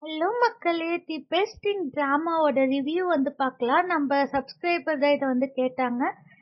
Hello மக்களே! The best in டிராமாவோட review வந்து பார்க்கலாம். நம்ம சப்ஸ்கிரைபர் தான் இத வந்து கேட்டாங்க.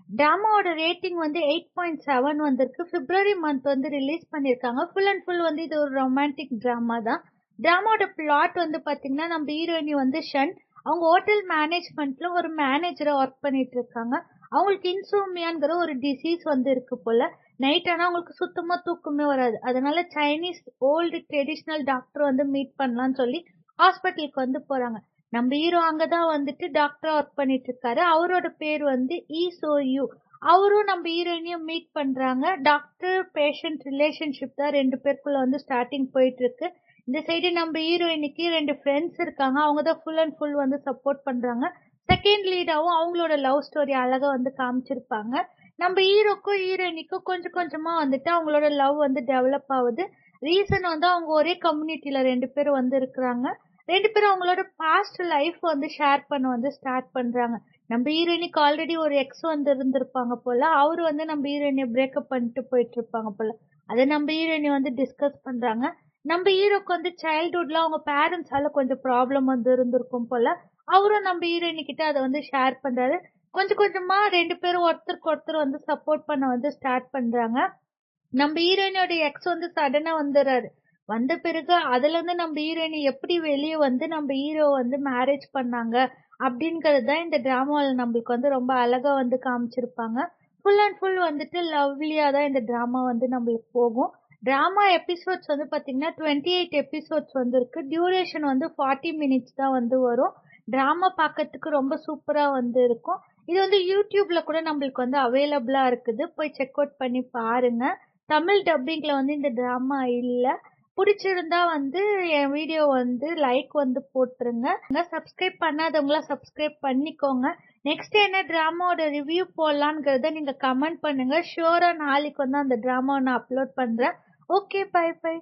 டிராமாவோட ரேட்டிங் வந்து 8.7 வந்திருக்கு. பிப்ரவரி மந்த் வந்து ரிலீஸ் பண்ணியிருக்காங்க. ஃபுல் அண்ட் ஃபுல் வந்து இது ஒரு ரொமான்டிக் டிராமா தான். டிராமாவோட பிளாட் வந்து பார்த்தீங்கன்னா, நம்ம ஹீரோயினி வந்து ஷன். அவங்க ஹோட்டல் மேனேஜ்மெண்ட்ல ஒரு மேனேஜரா ஒர்க் பண்ணிட்டு இருக்காங்க. அவங்களுக்கு இன்சோம்னியாங்கிற ஒரு டிசீஸ் வந்து இருக்கு போல. நைட் ஆனா அவங்களுக்கு சுத்தமா தூக்கமே வராது. அதனால சைனீஸ் ஓல்டு ட்ரெடிஷனல் டாக்டர் வந்து மீட் பண்ணலாம்னு சொல்லி ஹாஸ்பிட்டலுக்கு வந்து போறாங்க. நம்ம ஹீரோ அங்க தான் வந்துட்டு டாக்டரா ஒர்க் பண்ணிட்டு இருக்காரு. அவரோட பேர் வந்து ஈ சோ யூ. அவரும் நம்ம ஹீரோயினையும் மீட் பண்றாங்க. டாக்டர் பேஷண்ட் ரிலேஷன்ஷிப் தான் 2 பேருக்குள்ள வந்து ஸ்டார்ட்டிங் போயிட்டு இருக்கு. இந்த சைடு நம்ம ஹீரோயினுக்கு 2 ஃப்ரெண்ட்ஸ் இருக்காங்க. அவங்க தான் ஃபுல் அண்ட் ஃபுல் வந்து சப்போர்ட் பண்றாங்க. செகண்ட் லீடாவும் அவங்களோட லவ் ஸ்டோரி அழகா வந்து காமிச்சிருப்பாங்க. நம்ம ஹீரோக்கும் ஹீரோயினிக்கும் கொஞ்சம் கொஞ்சமா வந்துட்டு அவங்களோட லவ் வந்து டெவலப் ஆகுது. ரீசன் வந்து அவங்க ஒரே கம்யூனிட்டில 2 பேரும் வந்து இருக்கிறாங்க. 2 பேரும் அவங்களோட பாஸ்ட் லைஃப் வந்து ஷேர் பண்ண வந்து ஸ்டார்ட் பண்றாங்க. நம்ம ஹீரோயினிக்கு ஆல்ரெடி ஒரு எக்ஸ் வந்து இருந்திருப்பாங்க போல. அவரு வந்து நம்ம ஹீரோயினிய பிரேக்கப் பண்ணிட்டு போயிட்டு இருப்பாங்க போல. அத நம்ம ஹீரோயினி வந்து டிஸ்கஸ் பண்றாங்க. நம்ம ஹீரோக்கு வந்து சைல்ட்ஹுட்ல அவங்க பேரண்ட்ஸால கொஞ்சம் ப்ராப்ளம் வந்து இருந்திருக்கும் போல. அவரும் நம்ம ஹீரோயினி கிட்ட அத வந்து ஷேர் பண்றாரு. கொஞ்சம் கொஞ்சமா 2 பேரும் ஒருத்தருக்கு ஒருத்தர் வந்து சப்போர்ட் பண்ண வந்து ஸ்டார்ட் பண்றாங்க. நம்ம ஹீரோயினோட எக்ஸ் வந்து சடனா வந்துர்றாரு. வந்த பிறகு அதுலருந்து நம்ம ஹீரோயினி எப்படி வெளிய வந்து நம்ம ஹீரோ வந்து மேரேஜ் பண்ணாங்க அப்படிங்கிறது தான் இந்த டிராமால நம்மளுக்கு வந்து ரொம்ப அழகா வந்து காமிச்சிருப்பாங்க. ஃபுல் அண்ட் ஃபுல் வந்துட்டு லவ்லியா தான் இந்த டிராமா வந்து நம்மளுக்கு போகும். டிராமா எபிசோட்ஸ் வந்து பார்த்தீங்கன்னா 28 எபிசோட்ஸ் வந்து இருக்கு. டியூரேஷன் வந்து 40 மினிட்ஸ் தான் வந்து வரும். டிராமா பார்க்கறதுக்கு ரொம்ப சூப்பரா வந்து இருக்கும். இது வந்து YouTubeல கூட நம்மளுக்கு வந்து அவைலபிளா இருக்குது. போய் செக் அவுட் பண்ணி பாருங்க. தமிழ் டப்பிங்ல வந்து இந்த டிராமா இல்ல. புடிச்சிருந்தா வந்து என் வீடியோ வந்து லைக் வந்து போட்டுருங்க. சப்ஸ்கிரைப் பண்ணாதவங்கலாம் சப்ஸ்கிரைப் பண்ணிக்கோங்க. நெக்ஸ்ட் என்ன டிராமாவோட ரிவ்யூ போடலாங்கிறத நீங்க கமெண்ட் பண்ணுங்க. ஷூரா நாளைக்கு வந்து அந்த டிராமாவ நான் அப்லோட் பண்றேன். ஓகே. Bye by.